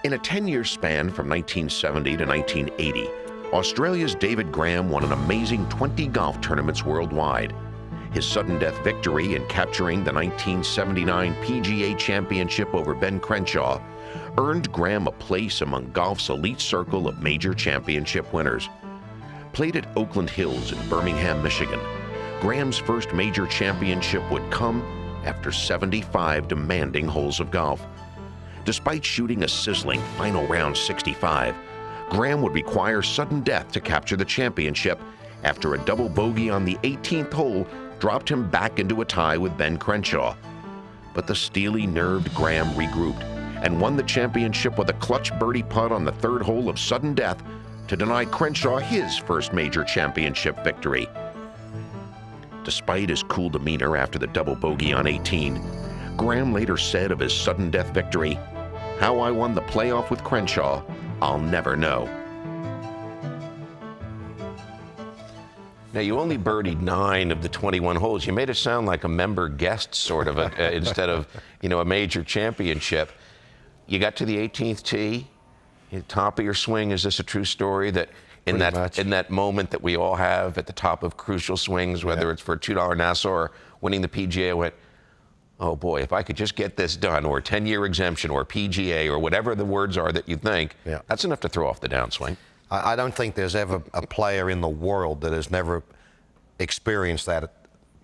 In a 10-year span from 1970 to 1980, Australia's David Graham won an amazing 20 golf tournaments worldwide. His sudden death victory in capturing the 1979 PGA Championship over Ben Crenshaw earned Graham a place among golf's elite circle of major championship winners. Played at Oakland Hills in Birmingham, Michigan, Graham's first major championship would come after 75 demanding holes of golf. Despite shooting a sizzling final round 65, Graham would require sudden death to capture the championship after a double bogey on the 18th hole dropped him back into a tie with Ben Crenshaw. But the steely-nerved Graham regrouped and won the championship with a clutch birdie putt on the third hole of sudden death to deny Crenshaw his first major championship victory. Despite his cool demeanor after the double bogey on 18, Graham later said of his sudden death victory, "How I won the playoff with Crenshaw, I'll never know." Now, you only birdied 9 of the 21 holes. You made it sound like a member guest sort of instead of, a major championship. You got to the 18th tee, top of your swing. Is this a true story that in that moment that we all have at the top of crucial swings, whether it's for a $2 Nassau or winning the PGA, went, oh boy, if I could just get this done, or a 10-year exemption, or PGA, or whatever the words are that you think, that's enough to throw off the downswing. I don't think there's ever a player in the world that has never experienced that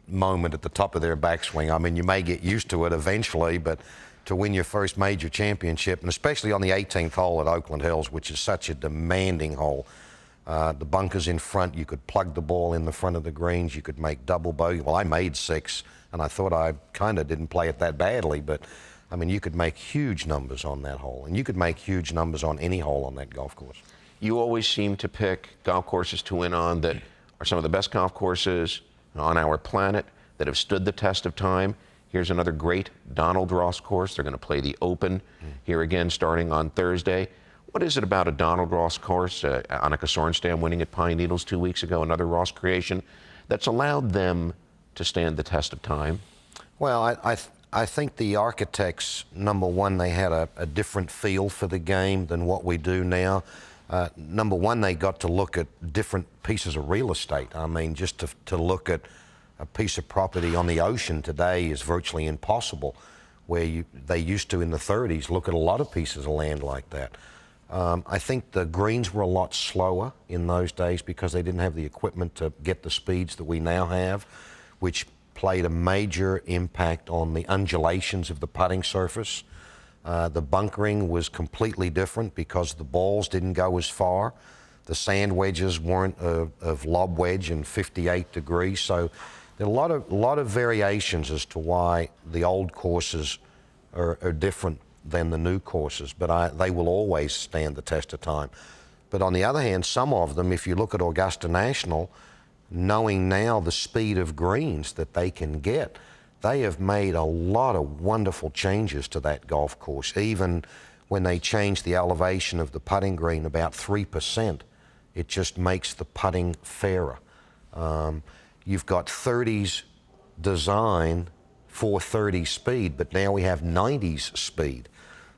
moment at the top of their backswing. I mean, you may get used to it eventually, but to win your first major championship, and especially on the 18th hole at Oakland Hills, which is such a demanding hole. The bunkers in front, you could plug the ball in the front of the greens, you could make double bogey. Well, I made 6, and I thought I kind of didn't play it that badly, but I mean, you could make huge numbers on that hole, and you could make huge numbers on any hole on that golf course. You always seem to pick golf courses to win on that are some of the best golf courses on our planet that have stood the test of time. Here's another great Donald Ross course. They're going to play the Open here again starting on Thursday. What is it about a Donald Ross course, Annika Sorenstam winning at Pine Needles 2 weeks ago, another Ross creation, that's allowed them to stand the test of time? Well, I think the architects, number one, they had a different feel for the game than what we do now. Number one, they got to look at different pieces of real estate. I mean, just to look at a piece of property on the ocean today is virtually impossible, where they used to in the 30s look at a lot of pieces of land like that. I think the greens were a lot slower in those days because they didn't have the equipment to get the speeds that we now have, which played a major impact on the undulations of the putting surface. The bunkering was completely different because the balls didn't go as far. The sand wedges weren't of lob wedge and 58 degrees. So there are a lot of variations as to why the old courses are different than the new courses, but they will always stand the test of time. But on the other hand, some of them, if you look at Augusta National, knowing now the speed of greens that they can get, they have made a lot of wonderful changes to that golf course. Even when they changed the elevation of the putting green about 3%, it just makes the putting fairer. You've got 30s design for 30 speed, but now we have 90s speed.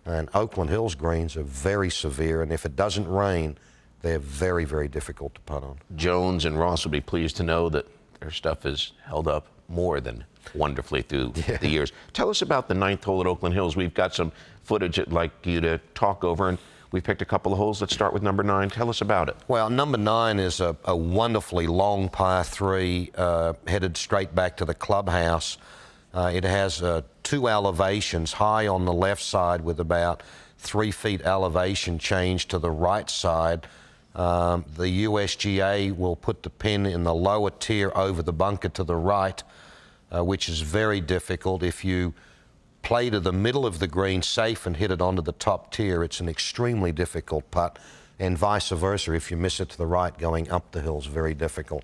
And Oakland Hills greens are very severe, and if it doesn't rain, they're very, very difficult to putt on. Jones and Ross will be pleased to know that their stuff has held up more than wonderfully through the years. Tell us about the 9th hole at Oakland Hills. We've got some footage I'd like you to talk over, and we picked a couple of holes. Let's start with number 9. Tell us about it. Well, number 9 is a wonderfully long par 3 headed straight back to the clubhouse. It has 2 elevations, high on the left side with about 3 feet elevation change to the right side. The USGA will put the pin in the lower tier over the bunker to the right, which is very difficult. If you play to the middle of the green safe and hit it onto the top tier, it's an extremely difficult putt, and vice versa. If you miss it to the right going up the hill, is very difficult.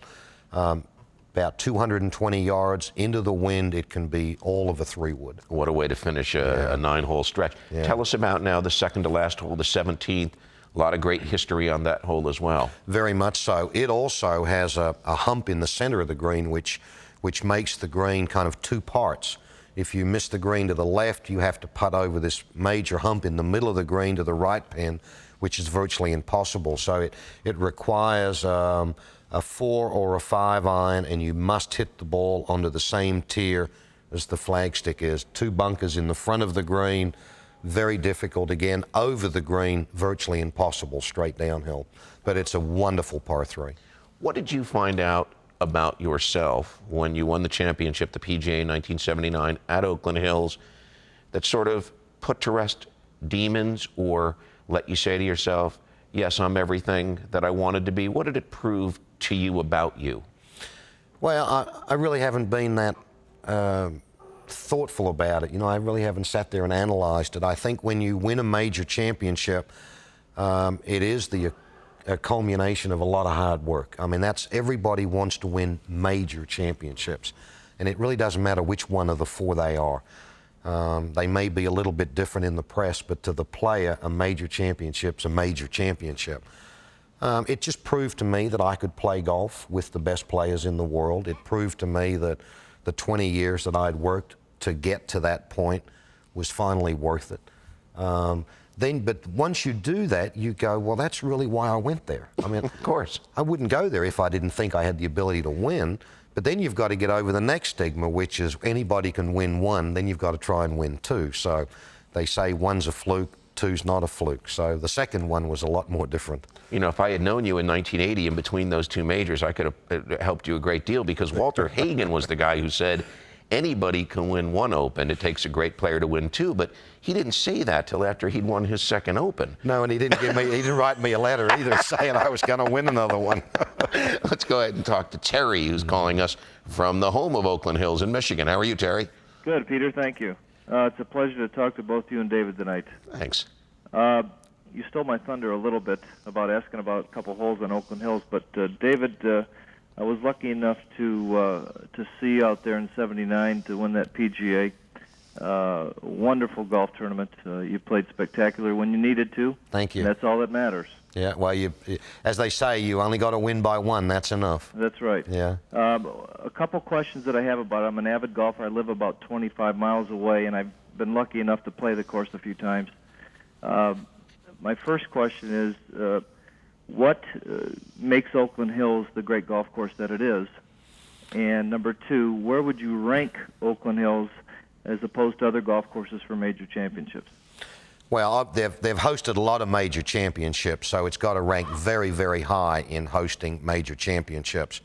About 220 yards into the wind, it can be all of a 3-wood. What a way to finish a 9-hole stretch. Tell us about now the second to last hole, the 17th. A lot of great history on that hole as well. Very much so. It also has a hump in the center of the green, which makes the green kind of 2 parts. If you miss the green to the left, you have to putt over this major hump in the middle of the green to the right pin, which is virtually impossible. So it requires a 4 or a 5 iron, and you must hit the ball onto the same tier as the flagstick is. 2 bunkers in the front of the green, very difficult. Again, over the green, virtually impossible, straight downhill. But it's a wonderful par 3. What did you find out about yourself when you won the championship, the PGA in 1979 at Oakland Hills, that sort of put to rest demons or let you say to yourself, yes, I'm everything that I wanted to be? What did it prove to you about you? Well, I really haven't been that thoughtful about it. You know, I really haven't sat there and analyzed it. I think when you win a major championship, it is a culmination of a lot of hard work. I mean, everybody wants to win major championships, and it really doesn't matter which one of the 4 they are. They may be a little bit different in the press, but to the player, a major championship's a major championship. It just proved to me that I could play golf with the best players in the world. It proved to me that the 20 years that I'd worked to get to that point was finally worth it. But once you do that, you go, well, that's really why I went there. I mean, Of course. I wouldn't go there if I didn't think I had the ability to win. But then you've got to get over the next stigma, which is anybody can win 1, then you've got to try and win 2. So they say 1's a fluke, 2's not a fluke. So the second one was a lot more different. You know, if I had known you in 1980 in between those 2 majors, I could have helped you a great deal, because Walter Hagen was the guy who said anybody can win 1 Open. It takes a great player to win 2, but he didn't say that till after he'd won his 2nd Open. No, and he didn't write me a letter either saying I was going to win another one. Let's go ahead and talk to Terry, who's calling us from the home of Oakland Hills in Michigan. How are you, Terry? Good, Peter. Thank you. It's a pleasure to talk to both you and David tonight. Thanks. You stole my thunder a little bit about asking about a couple holes on Oakland Hills, but David, I was lucky enough to see out there in '79 to win that PGA. Wonderful golf tournament. You played spectacular when you needed to. Thank you. And that's all that matters. Yeah, well, as they say, you only got to win by 1. That's enough. That's right. Yeah. A couple questions that I have about it. I'm an avid golfer. I live about 25 miles away, and I've been lucky enough to play the course a few times. My first question is, what makes Oakland Hills the great golf course that it is? And number 2, where would you rank Oakland Hills as opposed to other golf courses for major championships? Well, they've hosted a lot of major championships, so it's got to rank very, very high in hosting major championships,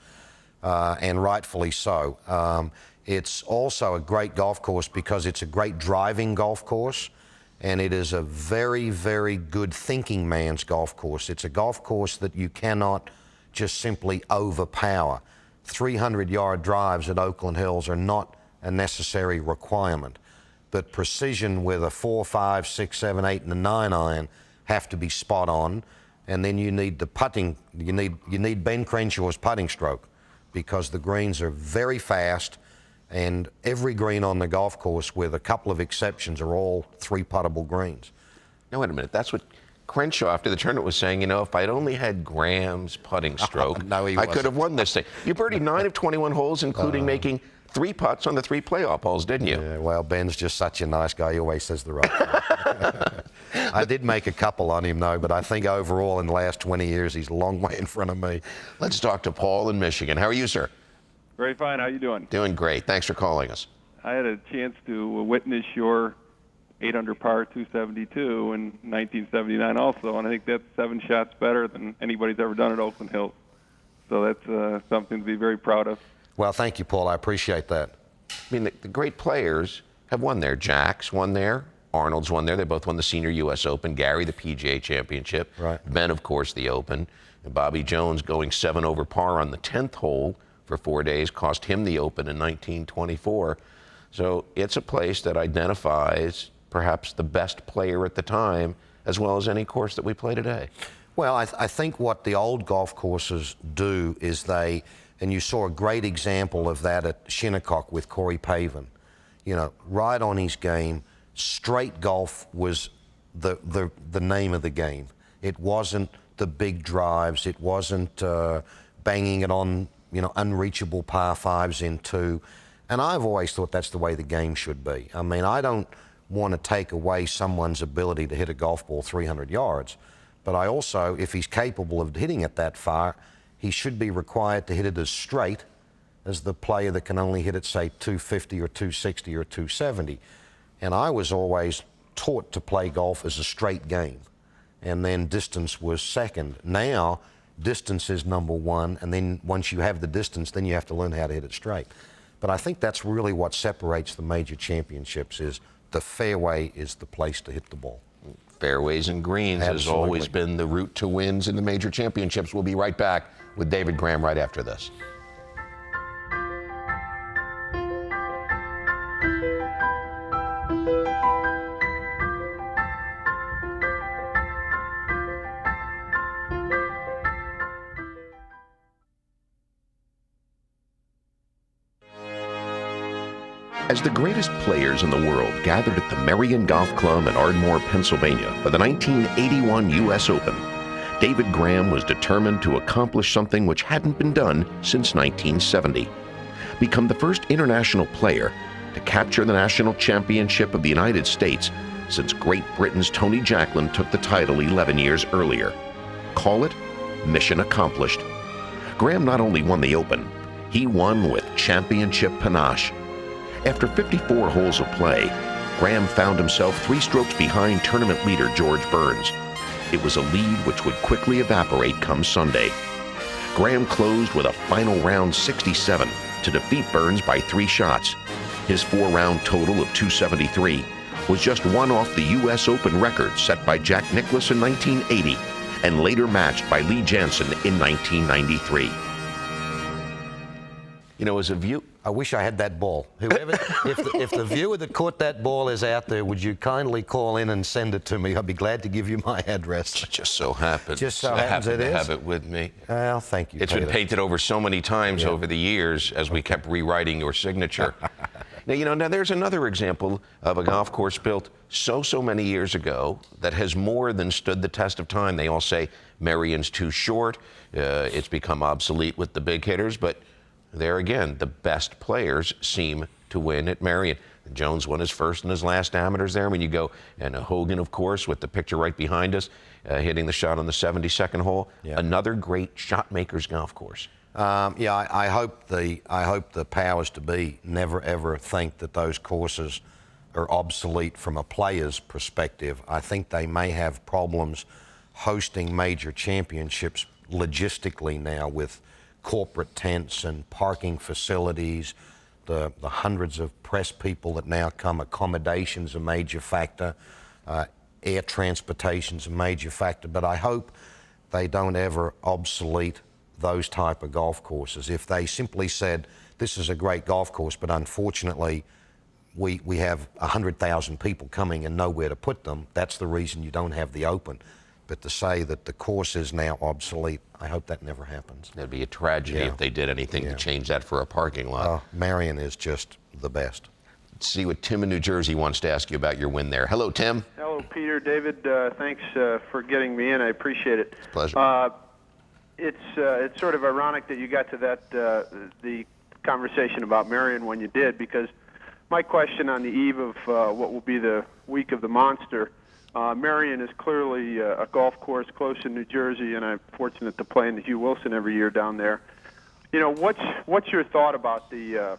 and rightfully so. It's also a great golf course because it's a great driving golf course, and it is a very, very good thinking man's golf course. It's a golf course that you cannot just simply overpower. 300-yard drives at Oakland Hills are not a necessary requirement, but precision with a 4, 5, 6, 7, 8, and a 9 iron have to be spot on. And then you need the putting. You need Ben Crenshaw's putting stroke, because the greens are very fast, and every green on the golf course, with a couple of exceptions, are all 3-puttable greens. Now, wait a minute. That's what Crenshaw, after the tournament, was saying, you know, if I'd only had Graham's putting stroke, No, he I wasn't. could have won this thing. You birdied 9 of 21 holes, including making 3 putts on the 3 playoff holes, didn't you? Yeah, well, Ben's just such a nice guy. He always says the right thing. I did make a couple on him, though, but I think overall in the last 20 years, he's a long way in front of me. Let's talk to Paul in Michigan. How are you, sir? Very fine. How you doing? Doing great. Thanks for calling us. I had a chance to witness your 8-under par 272 in 1979 also, and I think that's 7 shots better than anybody's ever done at Oakland Hills. So that's something to be very proud of. Well, thank you, Paul. I appreciate that. I mean, the great players have won there. Jack's won there. Arnold's won there. They both won the Senior U.S. Open. Gary, the PGA Championship. Right. Ben, of course, the Open. And Bobby Jones going 7 over par on the 10th hole for 4 days cost him the Open in 1924. So it's a place that identifies perhaps the best player at the time, as well as any course that we play today. Well, I think what the old golf courses do is and you saw a great example of that at Shinnecock with Corey Pavin. You know, right on his game, straight golf was the name of the game. It wasn't the big drives. It wasn't banging it on, you know, unreachable par 5s in 2. And I've always thought that's the way the game should be. I mean, I don't want to take away someone's ability to hit a golf ball 300 yards, but I also, if he's capable of hitting it that far, he should be required to hit it as straight as the player that can only hit it, say, 250 or 260 or 270. And I was always taught to play golf as a straight game, and then distance was second. Now, distance is number one, and then once you have the distance, then you have to learn how to hit it straight. But I think that's really what separates the major championships, is the fairway is the place to hit the ball. Fairways and greens has always been the route to wins in the major championships. We'll be right back with David Graham right after this. As the greatest players in the world gathered at the Merion Golf Club in Ardmore, Pennsylvania for the 1981 U.S. Open, David Graham was determined to accomplish something which hadn't been done since 1970. Become the first international player to capture the national championship of the United States since Great Britain's Tony Jacklin took the title 11 years earlier. Call it mission accomplished. Graham not only won the Open, he won with championship panache. After 54 holes of play, Graham found himself 3 strokes behind tournament leader George Burns. It was a lead which would quickly evaporate come Sunday. Graham closed with a final round 67 to defeat Burns by 3 shots. His 4-round total of 273 was just one off the U.S. Open record set by Jack Nicklaus in 1980 and later matched by Lee Janzen in 1993. You know, as a view... I wish I had that ball. Whoever, if the viewer that caught that ball is out there, would you kindly call in and send it to me? I'd be glad to give you my address. It just so happens. Just so happens it is. I happen to have it with me. Well, thank you, It's Peter. been painted over so many times over the years as we kept rewriting your signature. Now there's another example of a golf course built so many years ago that has more than stood the test of time. They all say Merion's too short. It's become obsolete with the big hitters, but there again, the best players seem to win at Merion. Jones won his first and his last amateurs there. I mean, you go, and Hogan, of course, with the picture right behind us, hitting the shot on the 72nd hole. Yeah. Another great shot maker's golf course. Yeah, I hope the powers to be never ever think that those courses are obsolete from a player's perspective. I think they may have problems hosting major championships logistically now with corporate tents and parking facilities, the hundreds of press people that now come. Accommodation's a major factor, air transportation's a major factor, but I hope they don't ever obsolete those type of golf courses. If they simply said, this is a great golf course, but unfortunately we have 100,000 people coming and nowhere to put them, that's the reason you don't have the Open. But to say that the course is now obsolete, I hope that never happens. That'd be a tragedy if they did anything to change that for a parking lot. Merion is just the best. Let's see what Tim in New Jersey wants to ask you about your win there. Hello, Tim. Hello, Peter. David, thanks for getting me in. I appreciate it. Pleasure. It's sort of ironic that you got to that the conversation about Merion when you did, because my question on the eve of what will be the week of the Monster, Merion is clearly a golf course close in New Jersey, and I'm fortunate to play in the Hugh Wilson every year down there. You know, what's your thought about the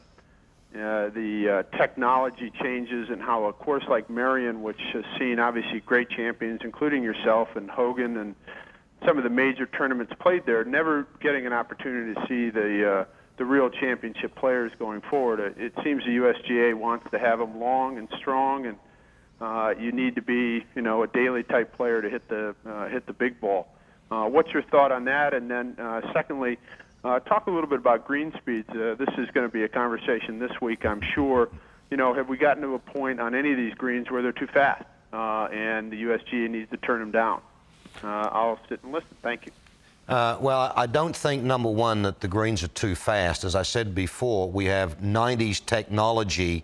technology changes and how a course like Merion, which has seen obviously great champions, including yourself and Hogan and some of the major tournaments played there, never getting an opportunity to see the real championship players going forward. It seems the USGA wants to have them long and strong, and you need to be, you know, a daily type player to hit the big ball. What's your thought on that? And then secondly, talk a little bit about green speeds. This is going to be a conversation this week, I'm sure. You know, have we gotten to a point on any of these greens where they're too fast, and the USGA needs to turn them down? I'll sit and listen. Thank you. Well, I don't think, number one, that the greens are too fast. As I said before, we have 90s technology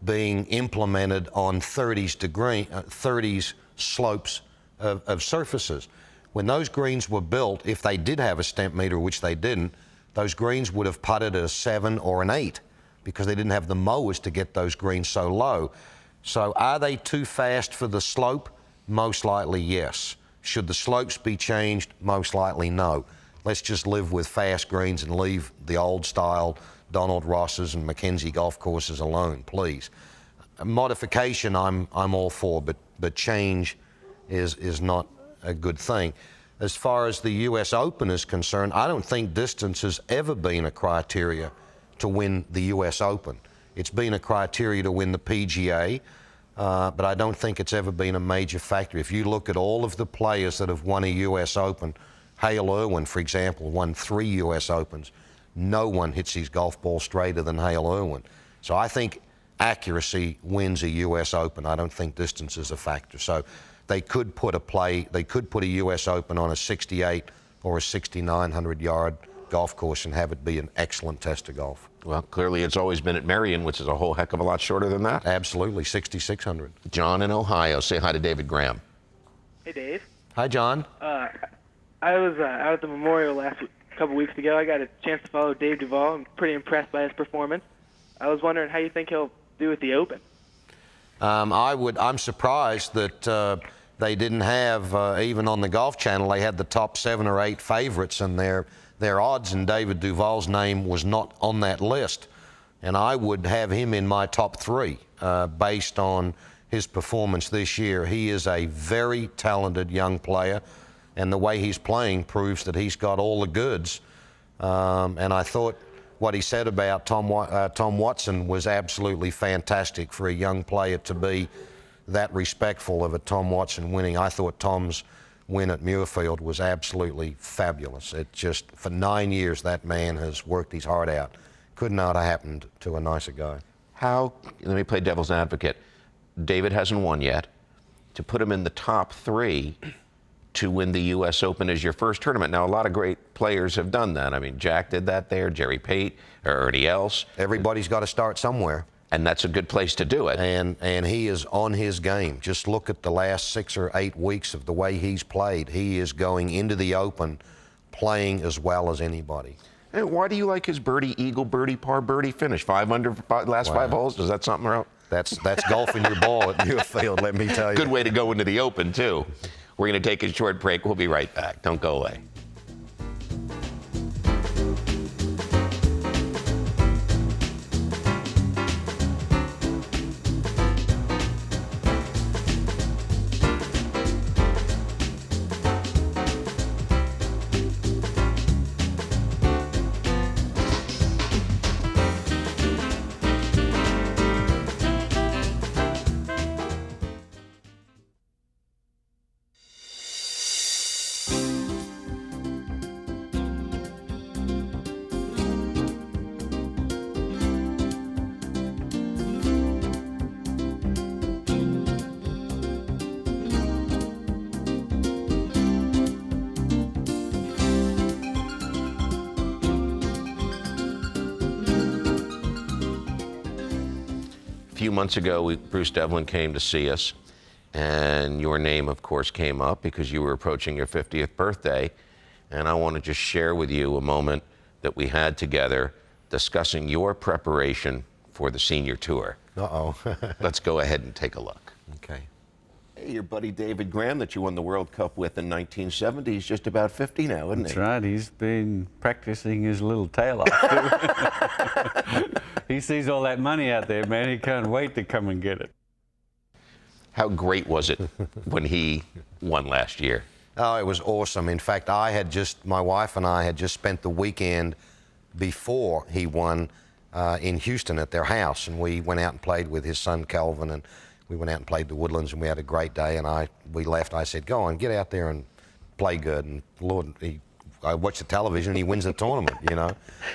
being implemented on 30s slopes of surfaces. When those greens were built, if they did have a stemp meter, which they didn't, those greens would have putted at a 7 or an 8 because they didn't have the mowers to get those greens so low. So are they too fast for the slope? Most likely, yes. Should the slopes be changed? Most likely, no. Let's just live with fast greens and leave the old style Donald Ross's and Mackenzie golf courses alone, please. Modification, I'm all for, but change is not a good thing. As far as the U.S. Open is concerned, I don't think distance has ever been a criteria to win the U.S. Open. It's been a criteria to win the PGA, but I don't think it's ever been a major factor. If you look at all of the players that have won a U.S. Open, Hale Irwin, for example, won 3 U.S. Opens. No one hits his golf ball straighter than Hale Irwin. So I think accuracy wins a U.S. Open. I don't think distance is a factor. So they could put a U.S. Open on a 68 or a 6,900-yard golf course and have it be an excellent test of golf. Well, clearly it's always been at Merion, which is a whole heck of a lot shorter than that. Absolutely, 6,600. John in Ohio. Say hi to David Graham. Hey, Dave. Hi, John. I was out at the Memorial a couple weeks ago. I got a chance to follow Dave Duval. I'm pretty impressed by his performance. I was wondering how you think he'll do at the Open. I'm surprised that they didn't have, even on the Golf Channel, they had the top 7 or 8 favorites, and their odds, and David Duval's name was not on that list. And I would have him in my top 3 based on his performance this year. He is a very talented young player, and the way he's playing proves that he's got all the goods. And I thought what he said about Tom Watson was absolutely fantastic for a young player to be that respectful of a Tom Watson winning. I thought Tom's win at Muirfield was absolutely fabulous. It just, for 9 years, that man has worked his heart out. Could not have happened to a nicer guy. Let me play devil's advocate. David hasn't won yet. To put him in the top 3 to win the U.S. Open as your first tournament. Now, a lot of great players have done that. I mean, Jack did that there, Jerry Pate, or Ernie Els. Everybody's got to start somewhere. And that's a good place to do it. And he is on his game. Just look at the last 6 or 8 weeks of the way he's played. He is going into the Open playing as well as anybody. And why do you like his birdie, eagle, birdie, par, birdie finish? 5 under last 5 holes? Is that something around? That's golfing your ball at Muirfield, let me tell you. Good way to go into the Open, too. We're going to take a short break. We'll be right back. Don't go away. A few months ago, Bruce Devlin came to see us, and your name, of course, came up because you were approaching your 50th birthday. And I want to just share with you a moment that we had together discussing your preparation for the senior tour. Uh-oh. Let's go ahead and take a look. Okay. Hey, your buddy David Graham that you won the World Cup with in 1970, he's just about 50 now, isn't he? That's right. He's been practicing his little tail off, too. He sees all that money out there, man. He can't wait to come and get it. How great was it when he won last year? Oh, it was awesome. In fact, my wife and I had just spent the weekend before he won in Houston at their house, and we went out and played with his son Calvin, and we went out and played the Woodlands, and we had a great day. And we left. I said, "Go on, get out there and play good." And Lord, I watched the television, and he wins the tournament. You know,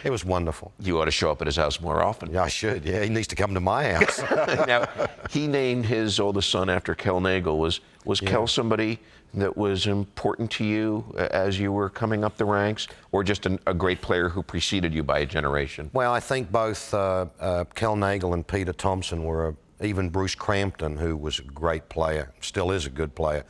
it was wonderful. You ought to show up at his house more often. Yeah, I should. Yeah, he needs to come to my house. Now, he named his oldest son after Kel Nagel. Was Kel somebody that was important to you as you were coming up the ranks, or just a great player who preceded you by a generation? Well, I think both Kel Nagel and Peter Thompson were, even Bruce Crampton, who was a great player, still is a good player,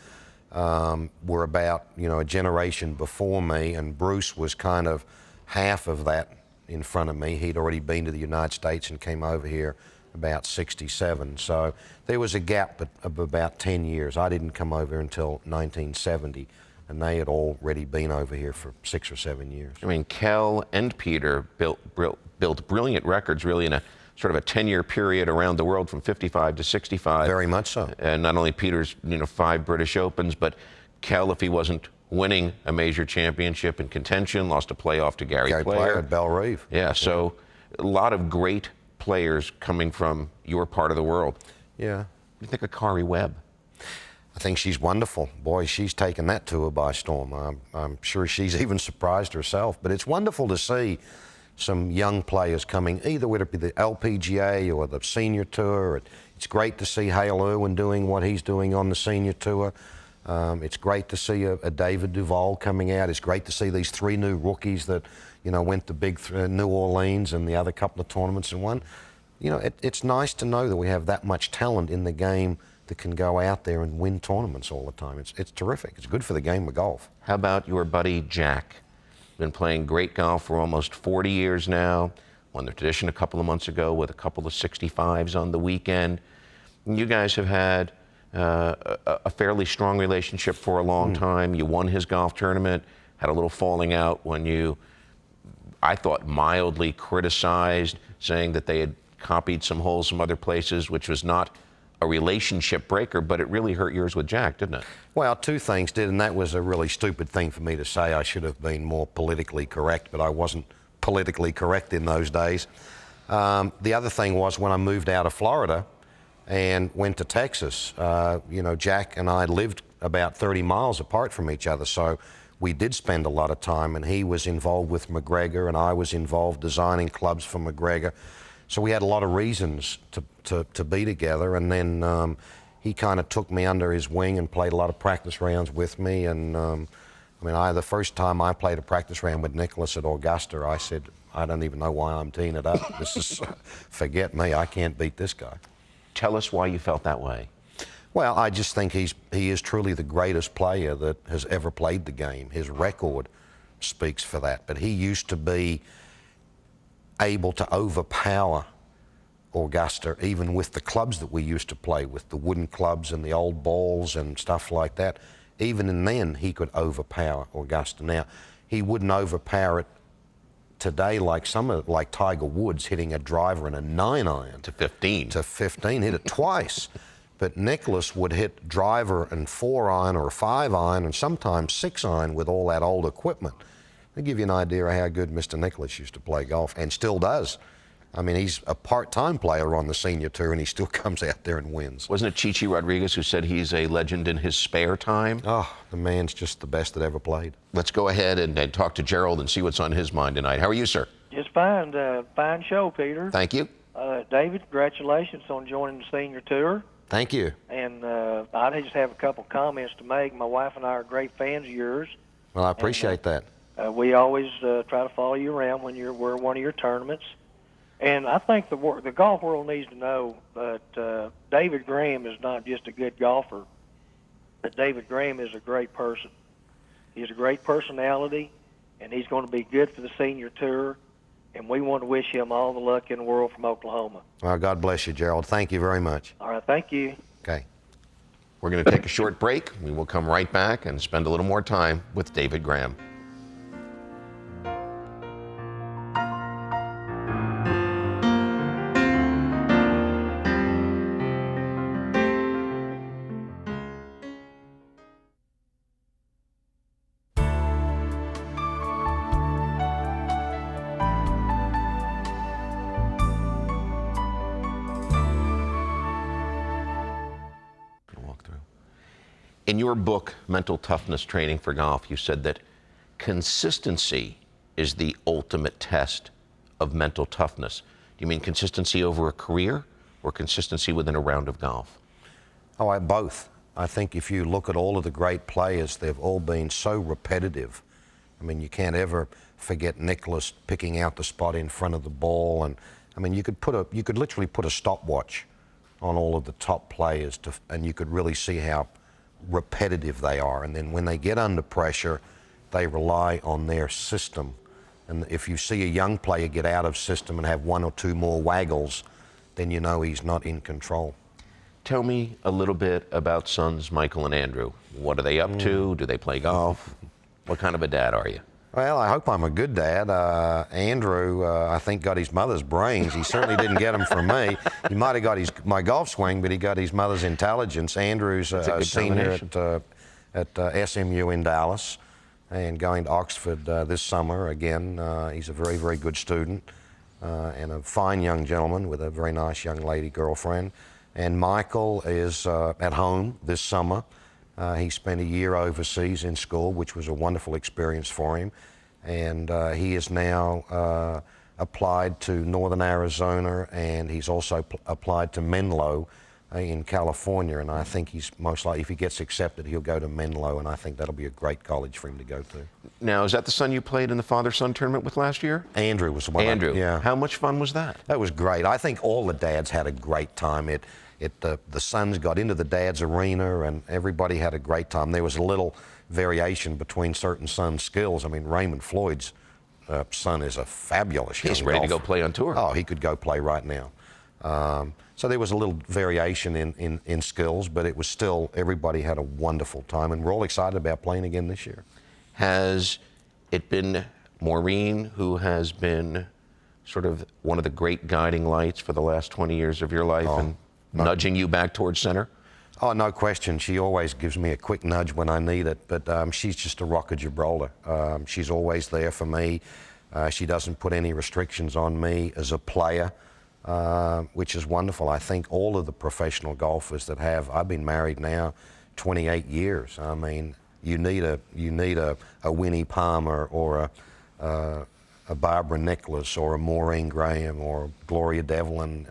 were about, a generation before me, and Bruce was kind of half of that, in front of me. He'd already been to the United States and came over here about 67. So there was a gap of about 10 years. I didn't come over until 1970, and they had already been over here for 6 or 7 years. I mean, Kel and Peter built brilliant records really in a sort of a 10-year period around the world from 55 to 65. Very much so. And not only Peter's 5 British Opens, but Kel, if he wasn't winning a major championship in contention, lost a playoff to Gary Player at Belrive. Yeah, so a lot of great players coming from your part of the world. Yeah. What do you think of Kari Webb? I think she's wonderful. Boy, she's taken that tour by storm. I'm sure she's even surprised herself. But it's wonderful to see some young players coming, either whether it be the LPGA or the Senior Tour. It's great to see Hale Irwin doing what he's doing on the Senior Tour. It's great to see a David Duval coming out. It's great to see these 3 new rookies that, went to New Orleans and the other couple of tournaments and won. It's nice to know that we have that much talent in the game that can go out there and win tournaments all the time. It's terrific. It's good for the game of golf. How about your buddy Jack? Been playing great golf for almost 40 years now. Won the tradition a couple of months ago with a couple of 65s on the weekend. You guys have had a fairly strong relationship for a long time. You won his golf tournament, had a little falling out when you, I thought, mildly criticized, saying that they had copied some holes from other places, which was not a relationship breaker, but it really hurt yours with Jack, didn't it? Well, 2 things did, and that was a really stupid thing for me to say. I should have been more politically correct, but I wasn't politically correct in those days. The other thing was when I moved out of Florida and went to Texas, Jack and I lived about 30 miles apart from each other, so we did spend a lot of time, and he was involved with McGregor, and I was involved designing clubs for McGregor. So we had a lot of reasons to be together, and then he kind of took me under his wing and played a lot of practice rounds with me. And the first time I played a practice round with Nicholas at Augusta, I said, I don't even know why I'm teeing it up. This is, forget me, I can't beat this guy. Tell us why you felt that way. Well, I just think he is truly the greatest player that has ever played the game. His record speaks for that, but he used to be able to overpower Augusta, even with the clubs that we used to play with, the wooden clubs and the old balls and stuff like that. Even then, he could overpower Augusta. Now, he wouldn't overpower it today like like Tiger Woods hitting a driver and a 9-iron. To 15. To 15, hit it twice. But Nicholas would hit driver and 4-iron or 5-iron and sometimes 6-iron with all that old equipment. To give you an idea of how good Mr. Nicholas used to play golf, and still does. I mean, he's a part-time player on the Senior Tour, and he still comes out there and wins. Wasn't it Chichi Rodriguez who said he's a legend in his spare time? Oh, the man's just the best that ever played. Let's go ahead and talk to Gerald and see what's on his mind tonight. How are you, sir? Just fine. Fine show, Peter. Thank you. David, congratulations on joining the Senior Tour. Thank you. And I just have a couple comments to make. My wife and I are great fans of yours. Well, I appreciate that. We always try to follow you around when we're at one of your tournaments. And I think the golf world needs to know that David Graham is not just a good golfer, but David Graham is a great person. He's a great personality, and he's going to be good for the Senior Tour. And we want to wish him all the luck in the world from Oklahoma. Well, God bless you, Gerald. Thank you very much. All right, thank you. Okay. We're going to take a short break. We will come right back and spend a little more time with David Graham. In your book, Mental Toughness Training for Golf, you said that consistency is the ultimate test of mental toughness. Do you mean consistency over a career or consistency within a round of golf? Oh, both. I think if you look at all of the great players, they've all been so repetitive. I mean, you can't ever forget Nicholas picking out the spot in front of the ball. And I mean, you could literally put a stopwatch on all of the top players and you could really see how repetitive they are. And then when they get under pressure, they rely on their system And if you see a young player get out of system and have one or two more waggles, then you know he's not in control. Tell me a little bit about sons Michael and Andrew. What are they up to? Do they play golf? What kind of a dad are you? Well, I hope I'm a good dad. Andrew, I think, got his mother's brains. He certainly didn't get them from me. He might have got my golf swing, but he got his mother's intelligence. Andrew's a senior at SMU in Dallas and going to Oxford this summer again. He's a very, very good student and a fine young gentleman with a very nice young lady girlfriend. And Michael is at home this summer. He spent a year overseas in school, which was a wonderful experience for him. And he is now applied to Northern Arizona, and he's also applied to Menlo in California. And I think he's most likely, if he gets accepted, he'll go to Menlo, and I think that'll be a great college for him to go to. Now, is that the son you played in the father-son tournament with last year? Andrew was the one. Andrew. Yeah. How much fun was that? That was great. I think all the dads had a great time. The sons got into the dad's arena, and everybody had a great time. There was a little variation between certain sons' skills. I mean, Raymond Floyd's son is a fabulous young golfer. He's ready to go play on tour. Oh, he could go play right now. So there was a little variation in skills, but it was still, everybody had a wonderful time, and we're all excited about playing again this year. Has it been Maureen who has been sort of one of the great guiding lights for the last 20 years of your life and nudging you back towards center? Oh, no question. She always gives me a quick nudge when I need it, but she's just a rock of Gibraltar. She's always there for me. She doesn't put any restrictions on me as a player, which is wonderful. I think all of the professional golfers that have, I've been married now 28 years. I mean, you need a Winnie Palmer or a Barbara Nicholas or a Maureen Graham or Gloria Devlin.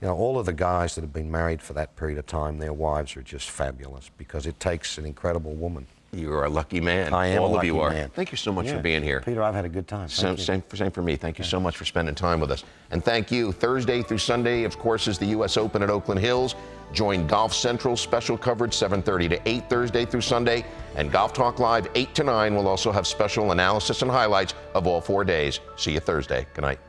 You know, all of the guys that have been married for that period of time, their wives are just fabulous because it takes an incredible woman. You are a lucky man. I am all a lucky of you are. man. Thank you so much for being here. Peter, I've had a good time. Same for me. Thank you so much for spending time with us. And thank you. Thursday through Sunday, of course, is the U.S. Open at Oakland Hills. Join Golf Central's special coverage 7:30 to 8 Thursday through Sunday. And Golf Talk Live 8 to 9 will also have special analysis and highlights of all 4 days. See you Thursday. Good night.